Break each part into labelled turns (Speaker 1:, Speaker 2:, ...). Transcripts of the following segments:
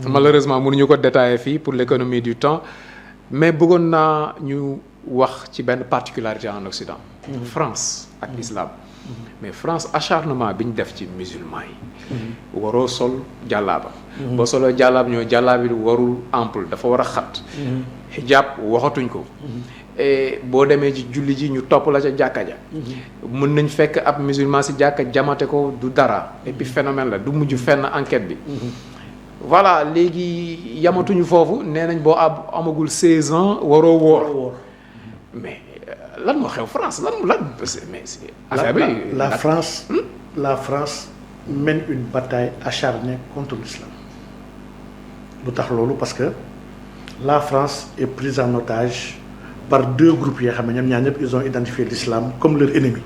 Speaker 1: malheureusement mënuñu ko détailler fii pour l'économie du temps mais bëggoon naa ñu wax ci benn particularité en Occident. France ak islam. mais France acharnement bi ñu def ci musulman yi. waroo sol jàllaaba. boo soloo jàllaab ñoo jàllaab bi warul ample dafa war a xat. hijab waxatuñ ko. et boo demee ci julli ji ñu topp la ca jàkka ja. mën nañ fekk ab musulman si jàkka jamate ko du dara. et puis phénomène la du mujj fenn enquête bi. voilà léegi yamatuñu foofu nee nañ boo amagul 16 ans waroo woor. mais lan moo xew France lan mais affaire bi
Speaker 2: la France mène une bataille acharnée contre l'islam. lu tax loolu parce que la France est prise en otage par deux groupes yoo xam ne ñoom ñaar ñëpp ils ont identifié l'islam comme leur ennemi.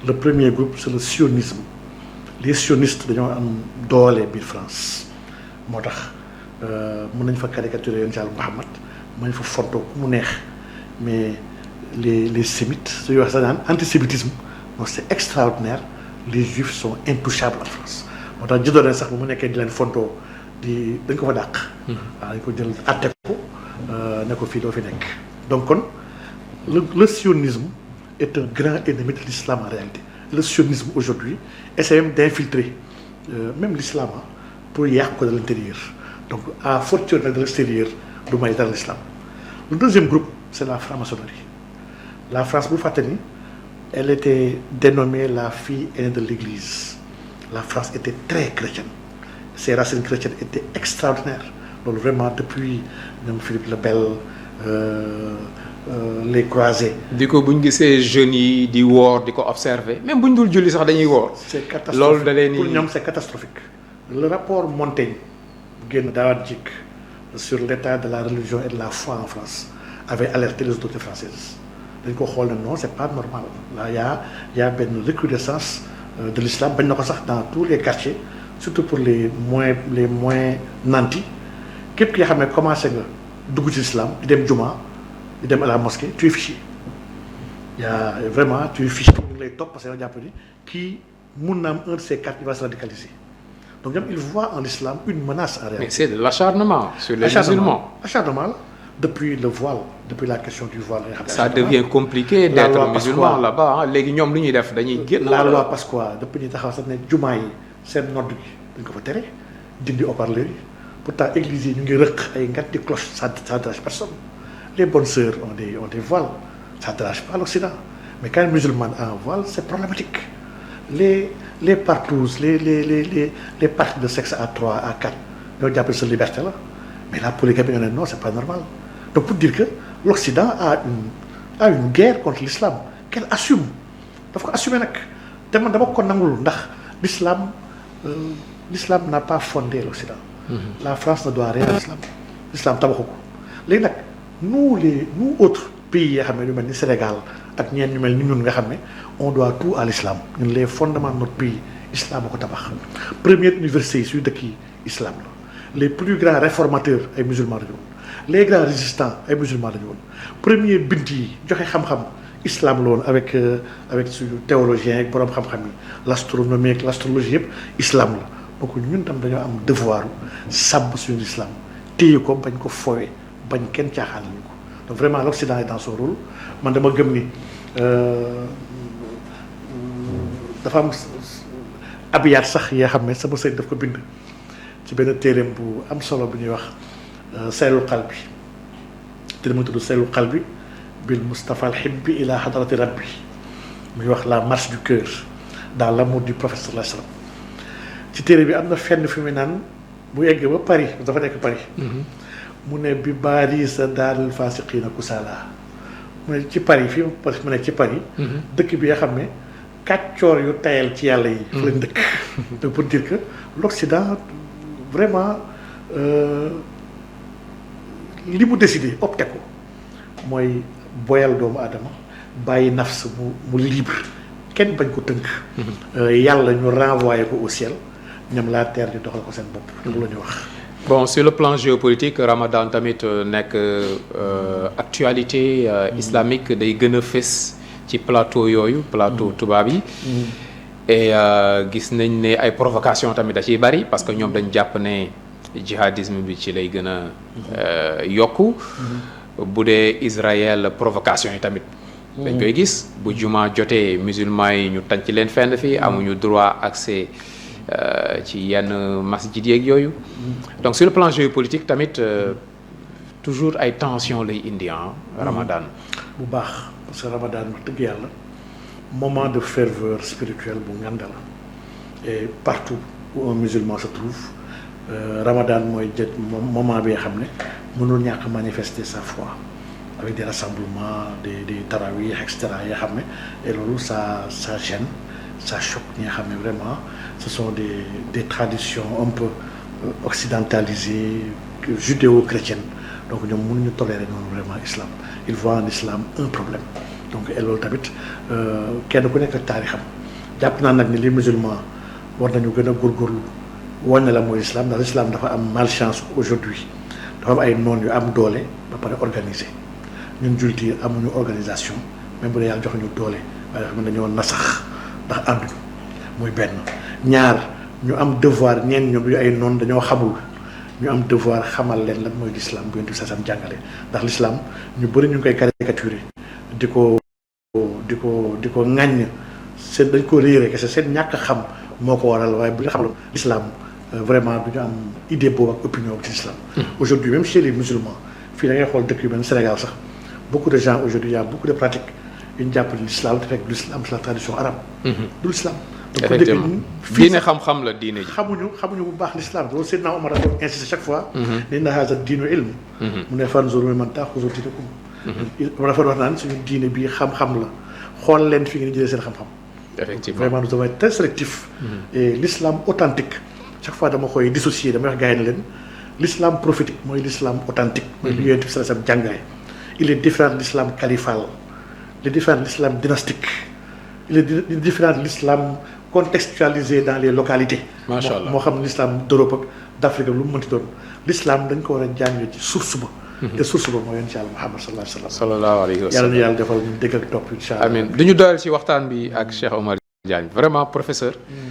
Speaker 2: Le premier groupe c'est le sionisme. Les sionistes dañoo am doole biir France moo tax mën nañ fa caricaturer yoon Yàlla Muhammad mën nañ fa fontoo ku mu neex mais les sémites su ñuy wax sax naan antisémitisme non c'est extraordinaire. Les juifs sont intouchables en France moo tax juddoo leen sax bu mu nekkee di leen fontoo dañ ko fa dàq. waaw dañ ko jël àtte ko ne ko fii doo fi nekk. donc kon le sionisme est un grand ennemi de l'islam en réalité. Le sionisme aujourd'hui essaie même d'infiltrer même l'islam pour yàq ko de l'intérieur donc à fortiori de l'extérieur du may dara l'islam. Le deuxième groupe c'est la franc-maçonnerie. La France bu fàtte ni elle était dénommée la fille aînée de l'Église. La France était très chrétienne. Ses racines chrétiennes étaient extraordinaires. Donc vraiment depuis ñoom Philippe le Bel les croisés.
Speaker 1: di ko bu ñu gisee jeunes yi di woor di ko observer même bu ñu dul julli sax dañuy woor.
Speaker 2: c'est catastrophique
Speaker 1: loolu da leen
Speaker 2: pour ñoom c'est catastrophique. Le rapport Montaigne génn daawaat jikk sur l'état de la religion et de la foi en France avait alerté les autorités françaises. dañ ko xool ne non c'est pas normal là y a benn recrudescence de l'islam bañ na ko sax dans tous les quartiers surtout pour les moins nantis képp ki nga xam ne commencé nga dugg ci l'islam di dem juma di dem à la mosquée tu es fiché y a vraiment tu es fiché ñu ngi lay topp parce que yow jàpp ni kii mun na am un de ces quatre il va se radicaliser donc ñoom ils voient en l'islam une menace en réalité.
Speaker 1: mais c'est de l'acharnement sur les musulmans.
Speaker 2: acharnement la depuis le voile depuis la question du voile.
Speaker 1: ça devient compliqué d'être musulman là-bas léegi ñoom lu ñuy def dañuy génn.
Speaker 2: la loi Pasqua depuis ñu taxaw sax ne jumaa yi seen nodd bi dañ ko fa tere dindi haut-parleur yi pourtant église yi ñu ngi rëq ay ngat di cloche ça dérange personne. Les bonnes sœurs ont des voiles ça dérange pas l'Occident mais quand une musulmane a un voile c'est problématique. Les partous les parties de sexe à 3 à 4 ñoo jàppale sa liberté la mais la polygamie ne non c'est pas normal. Donc pour dire que l'Occident a une guerre contre l'islam qu'elle assume dafa ko assumer nag te man dama ko nangul ndax l'islam n'a pas fondé l'Occident. La France ne doit rien à l'islam tabaxu ko léegi nag nous autres pays yoo xam ne ñu mel ni Sénégal ak ñeen ñu mel ni ñun nga xam ne on doit tout à l'islam ñun les fondements de notre pays islam a ko tabax. Première université yi suñu dëkk yi islam la les plus grands réformateurs ay musulmans la ñu woon les grands résistants ay musulmans la ñu woon premier bind yi joxe xam-xam islam la woon avec suñu théologiens ak boroom xam-xam yi l'astronomie ak l'astrologie yëpp islam la donc ñun tam dañoo am devoir sàmm suñu islam téye ko bañ ko fowee bañ kenn caaxaan ñu ko donc vraiment l'Occident est dans son rôle man dama gëm ni dafa am abiyaat sax yoo xam ne sama sëñ daf ko bind ci benn téereem bu am solo bu ñuy wax saylul qalbi te mu tudd saylul qalbi bil Mustafa al hibbi ila hadrati rabbi muy wax la marche du cœur dans l'amour du prophète sallallahu alayhi wa sallam ci téere bi am na fenn fi mu naan bu egg ba Paris dafa nekk Paris mu ne bi baari sa daarul fasiqiina kusala mu ne ci Paris fii mu ne ci Paris dëkk bi nga xam ne kàccoor yu tayal ci yàlla yi fa lañ dëkk donc pour dire que l'Occident vraiment li mu décidé opté ko mooy boyal doomu aadama bàyyi nafs mu libre kenn bañ ko tënk yàlla ñu renvoyé ko au ciel ñoom la terre ñu doxal ko seen bopp loolu la ñu wax.
Speaker 1: Bon, sur le plan géopolitique Ramadan tamit nekk actualité islamique day gën a fës ci plateau yooyu plateau tubaab yi et gis nañ ne ay provocation tamit da ciy bari parce que ñoom dañ jàpp ne jihadisme bi ci lay gën a yokku. bu dee Israël provocation yi tamit. dañ koy gis bu juma jotee musulmans yi ñu tànc leen fenn fii amuñu droit accès ci yenn masjid yeeg yooyu. donc sur le plan géopolitique tamit toujours ay tension lay indi Ramadan.
Speaker 2: bu baax parce que Ramadan wax dëgg yàlla moment de ferveur spirituelle bu ngand la et partout où un musulman se trouve Ramadan mooy jët moment bi nga xam ne mënul ñàkk manifester sa foi avec des rassemblements des tarawih et cetera yoo xam ne et loolu ça gêne ça choque ñi nga xam ne vraiment ce sont des traditions un peu occidentalisées judéo-chrétiennes donc ñoom mënuñu tolérer noonu vraiment islam ils voient en islam un problème donc et loolu tamit kenn ku nekk taarixam jàpp naa nag ni les musulmans war nañu gën a góorgóorlu woon na la mooy islam ndax l'islam dafa am malchance aujourd'hui dafa am ay noon yu am doole ba pare organisé ñun jullit yi amuñu organisation même bu dee yàlla jox ñu doole waaye xam ne dañoo nasax ndax ànduñu muy benn ñaar ñu am devoir ñeen ñoom yu ay noon dañoo xamul ñu am devoir xamal leen lan mooy l'islam bu Yonent bi sallallahu alayhi wasallam jàngale ndax l'islam ñu bëri ñu ngi koy caricaturer di ko ŋàññ seen dañ ko réere kese seen ñàkk xam moo ko waral waaye bu ñu xamaloon l'islam vraiment du ñu am idée boobu ak opinion ci l'islam aujourd'hui même chez les musulmans fii da ngay xool dëkk yu mel Sénégal sax beaucoup de gens aujourd'hui y a beaucoup de pratiques yu ñu jàpp l'islam te fekk l'islam c'est la tradition arabe du l'islam donc
Speaker 1: effectivement diine xam-xam la diine ji
Speaker 2: xamuñu bu baax l'islam loolu Seydina Omar dafa insisté chaque fois ne inna haza diinu ilm mu ne fanzuru mimman ta'khudhu diinakum dafa wax naan suñu diine bii xam-xam la xool leen fi ngeen jëlee seen xam-xam
Speaker 1: effectivement
Speaker 2: vraiment nous devons être très sélectifs et l'islam authentique chaque fois dama koy dissocier damay wax gars yi ne leen l'islam prophétique mooy l'islam authentique mooy li Yonent bi sallallahu alayhi wasallam jàngale il est différent de l'islam califal il est différent de l'islam dynastique il est différent de l'islam contextualisé dans les localités
Speaker 1: macha allah
Speaker 2: moo xam l'islam d'Europe ak d'Afrique lu mu mënti doon l'islam dañ ko war a jàng ci source ba te source ba mooy yonent Yàlla Muhammad
Speaker 1: sallallahu alayhi wa sallam
Speaker 2: yàlla na yàlla defal ñu dégg ak topp incha allah
Speaker 1: amiin du ñu doyal ci waxtaan bi ak Cheikh Omar Diagne vraiment professeur